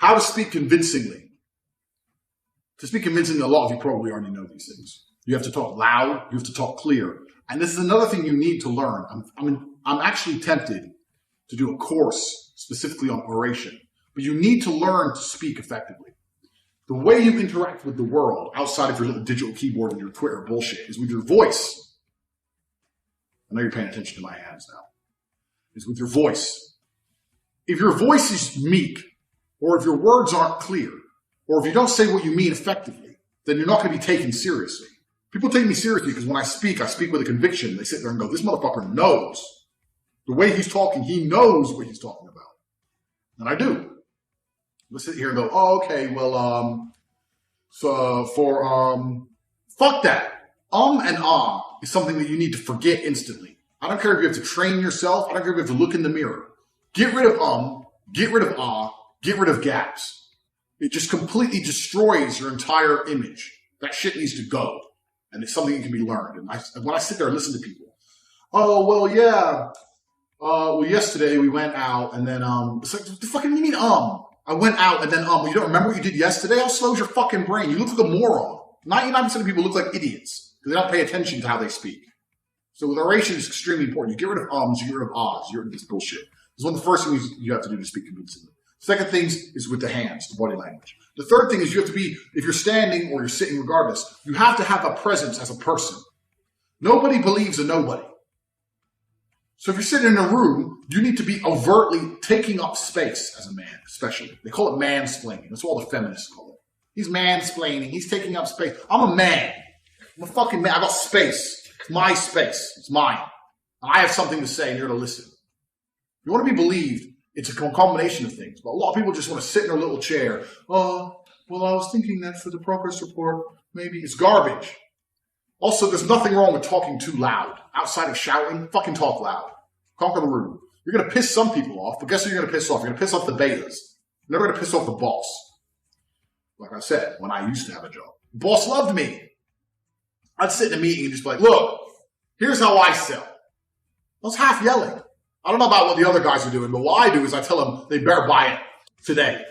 How to speak convincingly. To speak convincingly, a lot of you probably already know these things. You have to talk loud. You have to talk clear. And this is another thing you need to learn. I'm actually tempted to do a course specifically on oration, but you need to learn to speak effectively. The way you interact with the world outside of your little digital keyboard and your Twitter bullshit is with your voice. I know you're paying attention to my hands now. It's with your voice. If your voice is meek, or if your words aren't clear, or if you don't say what you mean effectively, then you're not going to be taken seriously. People take me seriously because when I speak with a conviction. They sit there and go, this motherfucker knows. The way he's talking, he knows what he's talking about. And I do. We'll sit here and go, oh, okay, well, fuck that. And is something that you need to forget instantly. I don't care if you have to train yourself. I don't care if you have to look in the mirror. Get rid of get rid of get rid of gaps. It just completely destroys your entire image. That shit needs to go. And it's something that can be learned. And when I sit there and listen to people, oh, well, yeah. Well, yesterday we went out and then, it's like, what the fuck do you mean, I went out and then, well, you don't remember what you did yesterday? How slow's your fucking brain? You look like a moron. 99% of people look like idiots because they don't pay attention to how they speak. So with oration, it's extremely important. You get rid of you get rid of ahs, you get rid of this bullshit. It's one of the first things you have to do to speak convincingly. Second thing is with the hands, the body language. The third thing is you have to be, if you're standing or you're sitting regardless, you have to have a presence as a person. Nobody believes in nobody. So if you're sitting in a room, you need to be overtly taking up space as a man, especially. They call it mansplaining. That's what all the feminists call it. He's mansplaining. He's taking up space. I'm a man. I'm a fucking man. I got space. It's my space. It's mine. And I have something to say and you're to listen. If you want to be believed, it's a combination of things. But a lot of people just want to sit in their little chair. Oh, well, I was thinking that for the progress report, maybe it's garbage. Also, there's nothing wrong with talking too loud. Outside of shouting, fucking talk loud. Conquer the room. You're going to piss some people off, but guess who you're going to piss off? You're going to piss off the betas. You're never going to piss off the boss. Like I said, when I used to have a job. The boss loved me. I'd sit in a meeting and just be like, look, here's how I sell. I was half yelling. I don't know about what the other guys are doing, but what I do is I tell them they better buy it today.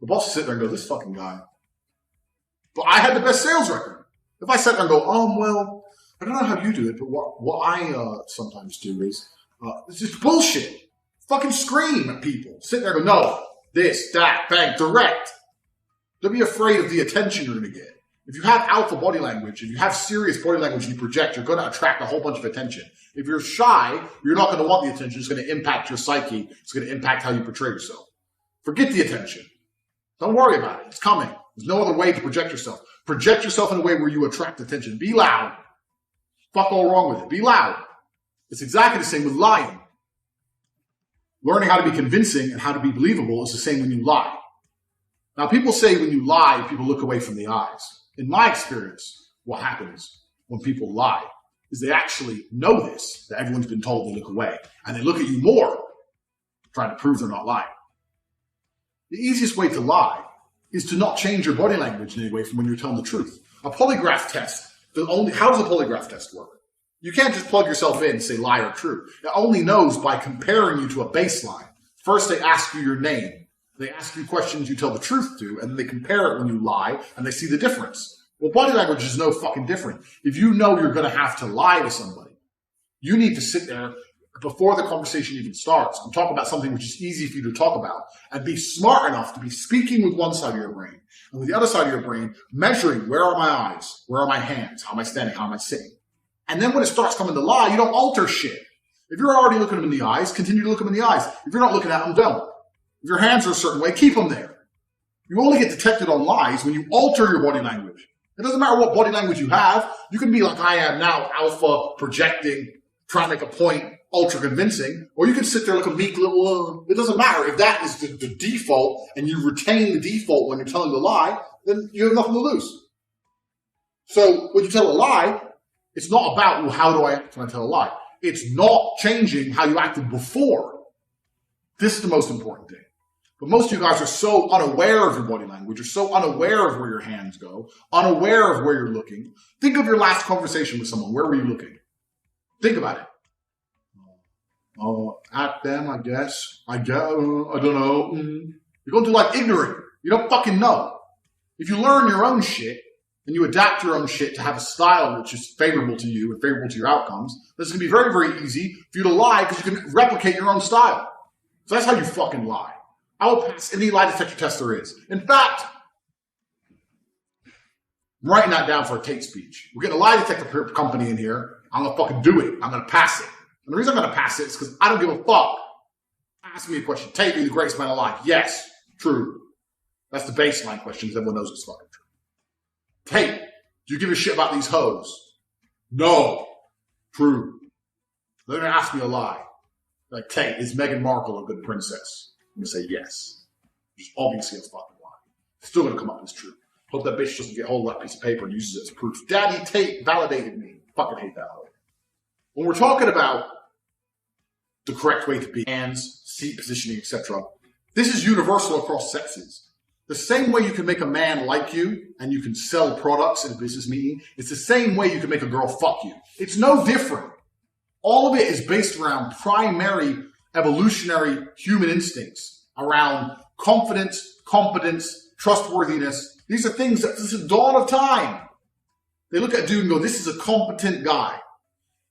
The boss will sit there and go, this fucking guy. But I had the best sales record. If I sit there and go, well, I don't know how you do it, but what I sometimes do is, it's just bullshit. Fucking scream at people. Sit there and go, no, this, that, bang, direct. Don't be afraid of the attention you're going to get. If you have alpha body language, if you have serious body language and you project, you're going to attract a whole bunch of attention. If you're shy, you're not going to want the attention. It's going to impact your psyche. It's going to impact how you portray yourself. Forget the attention. Don't worry about it. It's coming. There's no other way to project yourself. Project yourself in a way where you attract attention. Be loud. Fuck all wrong with it. Be loud. It's exactly the same with lying. Learning how to be convincing and how to be believable is the same when you lie. Now, people say when you lie, people look away from the eyes. In my experience, what happens when people lie is they actually know this, that everyone's been told they look away, and they look at you more, trying to prove they're not lying. The easiest way to lie is to not change your body language in any way from when you're telling the truth. A polygraph test, how does a polygraph test work? You can't just plug yourself in and say lie or true. It only knows by comparing you to a baseline. First, they ask you your name. They ask you questions you tell the truth to, and then they compare it when you lie, and they see the difference. Well, body language is no fucking different. If you know you're going to have to lie to somebody, you need to sit there before the conversation even starts and talk about something which is easy for you to talk about, and be smart enough to be speaking with one side of your brain, and with the other side of your brain, measuring where are my eyes, where are my hands, how am I standing, how am I sitting. And then when it starts coming to lie, you don't alter shit. If you're already looking them in the eyes, continue to look them in the eyes. If you're not looking at them, don't. If your hands are a certain way, keep them there. You only get detected on lies when you alter your body language. It doesn't matter what body language you have. You can be like I am now, alpha, projecting, trying to make a point, ultra convincing, or you can sit there like a meek little, it doesn't matter. If that is the default and you retain the default when you're telling the lie, then you have nothing to lose. So when you tell a lie, it's not about, well, how do I act when I tell a lie? It's not changing how you acted before. This is the most important thing. But most of you guys are so unaware of your body language. You're so unaware of where your hands go, unaware of where you're looking. Think of your last conversation with someone. Where were you looking? Think about it. At them, I guess. I don't know. You're going through life ignorant. You don't fucking know. If you learn your own shit and you adapt your own shit to have a style which is favorable to you and favorable to your outcomes, then it's going to be very, very easy for you to lie because you can replicate your own style. So that's how you fucking lie. I will pass any lie detector test there is. In fact, I'm writing that down for a Tate speech. We're getting a lie detector company in here. I'm going to fucking do it. I'm going to pass it. And the reason I'm going to pass it is because I don't give a fuck. Ask me a question. Tate, be the greatest man alive. Yes, true. That's the baseline question because everyone knows it's fucking true. Tate, do you give a shit about these hoes? No. True. They're going to ask me a lie. Like, Tate, is Meghan Markle a good princess? I'm going to say yes. Just obviously a fucking lie. Still going to come up as true. Hope that bitch doesn't get hold of that piece of paper and uses it as proof. Daddy Tate validated me. Fucking hate that hoe. When we're talking about the correct way to be, hands, seat positioning, etc., this is universal across sexes. The same way you can make a man like you and you can sell products in a business meeting, it's the same way you can make a girl fuck you. It's no different. All of it is based around primary evolutionary human instincts, around confidence, competence, trustworthiness. These are things that, this is the dawn of time. They look at a dude and go, this is a competent guy.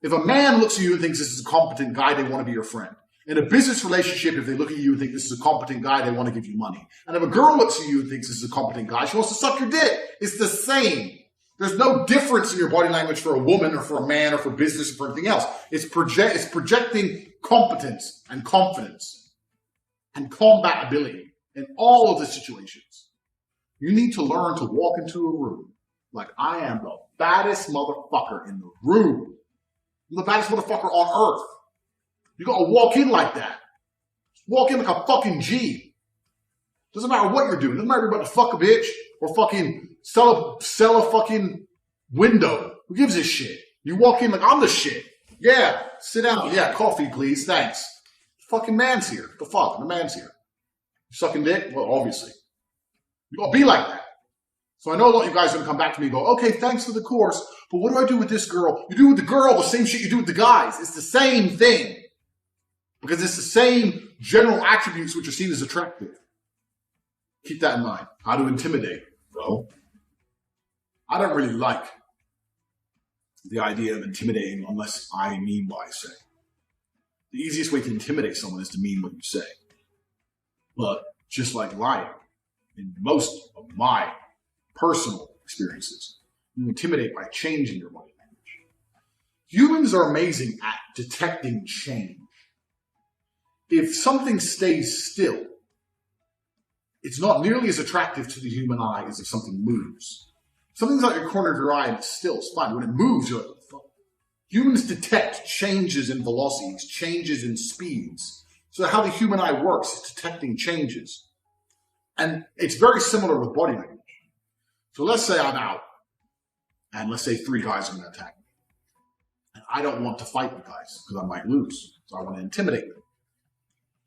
If a man looks at you and thinks this is a competent guy, they want to be your friend. In a business relationship, if they look at you and think this is a competent guy, they want to give you money. And if a girl looks at you and thinks this is a competent guy, she wants to suck your dick. It's the same. There's no difference in your body language for a woman or for a man or for business or for anything else. It's projecting competence and confidence and combatability in all of the situations. You need to learn to walk into a room like I am the baddest motherfucker in the room. I'm the baddest motherfucker on earth. You gotta walk in like that. Walk in like a fucking G. Doesn't matter what you're doing. Doesn't matter if you're about to fuck a bitch or fucking sell a fucking window. Who gives a shit? You walk in like I'm the shit. Yeah, sit down. Yeah, coffee, please. Thanks. Fucking man's here. The fuck? The man's here. You sucking dick? Well, obviously. You gotta be like that. So I know a lot of you guys are going to come back to me and go, okay, thanks for the course, but what do I do with this girl? You do with the girl the same shit you do with the guys. It's the same thing. Because it's the same general attributes which are seen as attractive. Keep that in mind. How to intimidate. Well, I don't really like the idea of intimidating unless I mean what I say. The easiest way to intimidate someone is to mean what you say. But just like lying, in most of my personal experiences, you intimidate by changing your body language. Humans are amazing at detecting change. If something stays still, it's not nearly as attractive to the human eye as if something moves. If something's out your corner of your eye and it's still, it's fine. When it moves, you're like, what the fuck? Humans detect changes in velocities, changes in speeds. So how the human eye works is detecting changes. And it's very similar with body language. So let's say I'm out, and let's say 3 guys are going to attack me. And I don't want to fight the guys, because I might lose. So I want to intimidate them.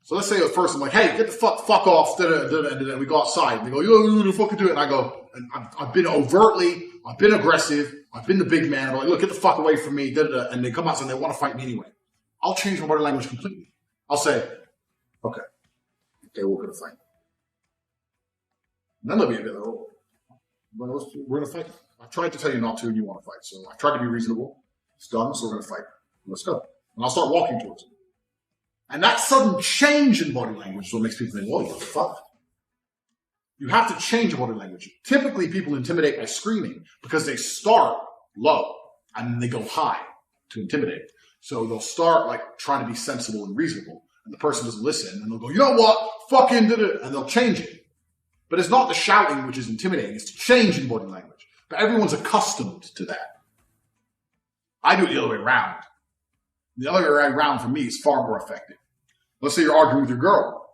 So let's say at first I'm like, hey, get the fuck off, and then we go outside, and they go, yo, you fucking do it. And I go, and I've been aggressive, I've been the big man, I'm like, look, get the fuck away from me, and they come out and they want to fight me anyway. I'll change my body language completely. I'll say, okay, we're going to fight. And then they'll be a bit like, oh, we're going to fight. I tried to tell you not to, and you want to fight. So I tried to be reasonable. It's done, so we're going to fight. Let's go. And I'll start walking towards it. And that sudden change in body language is what makes people think, whoa, what the fuck? You have to change your body language. Typically, people intimidate by screaming because they start low and then they go high to intimidate. So they'll start like trying to be sensible and reasonable, and the person doesn't listen, and they'll go, you know what? Fucking did it, and they'll change it. But it's not the shouting which is intimidating, it's the change in body language. But everyone's accustomed to that. I do it the other way around. The other way around for me is far more effective. Let's say you're arguing with your girl.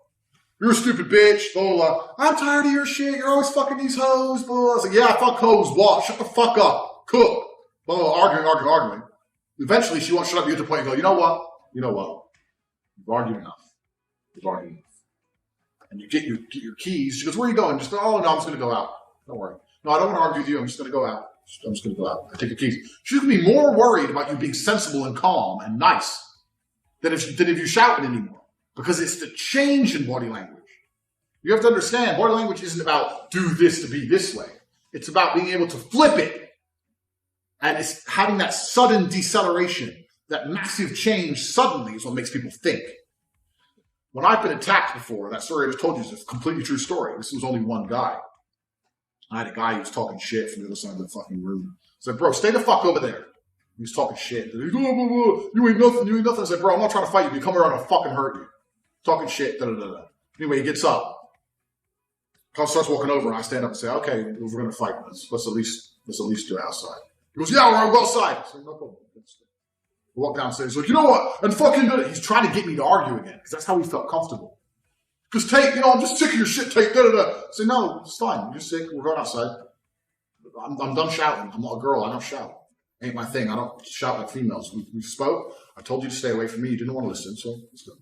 You're a stupid bitch, blah, blah, blah. I'm tired of your shit, you're always fucking these hoes, blah, blah. It's like, yeah, fuck hoes, what? Shut the fuck up. Cook. Blah, blah, arguing. Eventually she won't shut up. You get to the point and go, you know what? You've argued enough. And you get your keys. She goes, where are you going? Just go, oh, no, I'm just going to go out. Don't worry. No, I don't want to argue with you. I'm just going to go out. I take your keys. She's going to be more worried about you being sensible and calm and nice than if you shout it anymore. Because it's the change in body language. You have to understand, body language isn't about do this to be this way. It's about being able to flip it. And it's having that sudden deceleration, that massive change suddenly is what makes people think. When I've been attacked before, that story I just told you is a completely true story. This was only one guy. I had a guy who was talking shit from the other side of the fucking room. I said, bro, stay the fuck over there. He was talking shit. He goes, you ain't nothing, you ain't nothing. I said, bro, I'm not trying to fight you. You come around, I'll fucking hurt you. Talking shit, da-da-da-da. Anyway, he gets up. Starts walking over, and I stand up and say, okay, if we're going to fight, let's at least do it outside. He goes, yeah, we'll go outside. I said, no problem. We walk downstairs. He's like, you know what? And fucking do it. He's trying to get me to argue again, because that's how he felt comfortable. Because Tate, I'm just sick of your shit, Tate, da-da-da. I said, no, it's fine. You're sick. We're going outside. I'm done shouting. I'm not a girl. I don't shout. Ain't my thing. I don't shout like females. We spoke. I told you to stay away from me. You didn't want to listen, so let's go.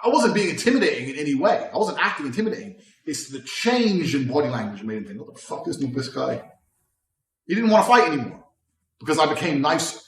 I wasn't being intimidating in any way. I wasn't acting intimidating. It's the change in body language that made him think, what the fuck is this guy? He didn't want to fight anymore because I became nicer.